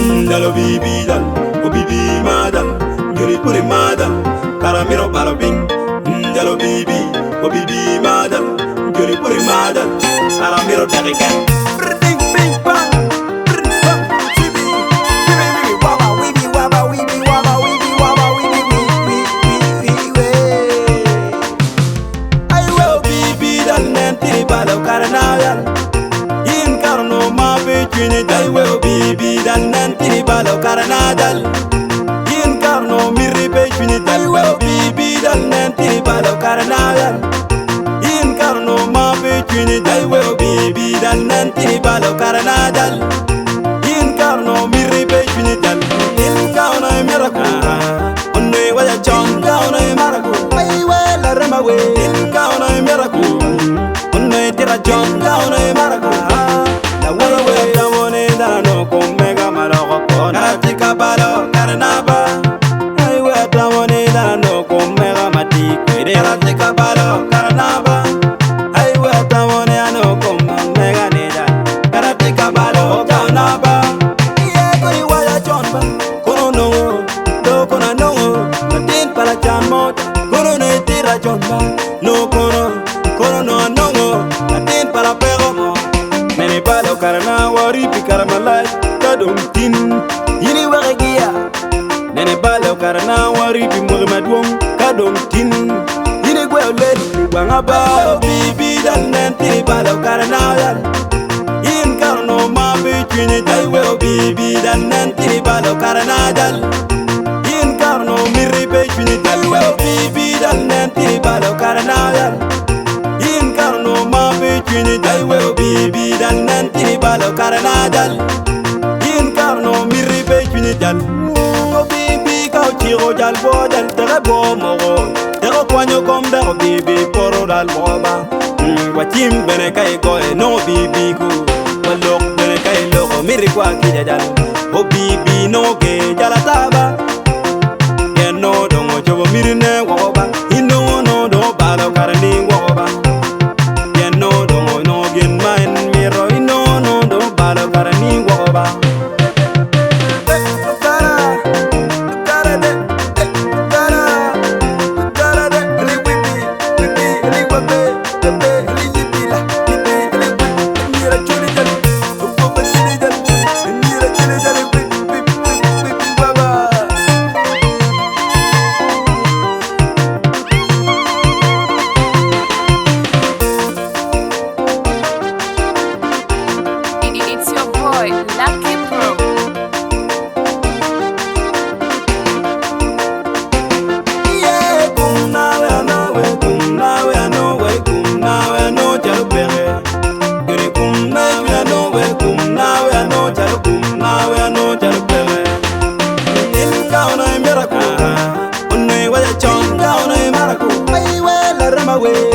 Dal Obibi dal, Obibi madal, Yuri puri madal, Caramiro parabing. Dal Obibi, Obibi madal, Yuri puri madal, Caramiro darikan. Bring bing bang, bring bang, chibi, chibi, waba, wibi, waba, wibi, waba, wibi, waba, wibi, wibi, wibi, I will Obibi dal nenti balo carnaval. In carno ma between it, I will Obibi dal nenti balo carnaval. In carno mi between it, I will Obibi dal nenti balo carnaval. In carno ma between it, I will Obibi dal nenti balo carnaval. In carno mi between it, in carno miracle. On the way a chong down a miracle. I will a ramawe. In carno miracle. On the tira chong down a miracle. The way away the money that no come mega maroko. Natika balo carnaba. I will the money that no come mega matic. Natika balo carnaba. I will the money I no come mega neda. Natika balo carnaba. Yeah, go you wire jump. Kono no, do kono no. Natin pala chan mot. Kono no tira jumpa. No kono, kono no no. Natin pala pero mo. Nene balo karana wari pikara malai kadum tin yini waragia. Nene balo karana wari pi murmadwong kadum tin yini gwele wanga ba Obibi dal nenti balo karana dal. In karno ma between it I will Obibi dal nenti balo karana dal. In karno mirri between it I will Obibi dal nenti balo karana dal. In carno ma between it I will Obibi dal nenti balo carnaval. In carno mi between it dal. Obibi kau tiro dal bo dal tere bo moro. Tero kwanyo kom da Obibi poro dal boba. Watim bene kai go e no Obibi ku. Walok bene kai loko miri kwa kija dal. Obibi no ke jala taba. Yen no dongo chobo miri ne woba. Ino no do balo carni woba.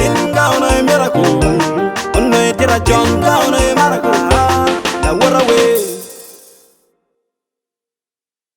In down a miracle, on the tira chong down a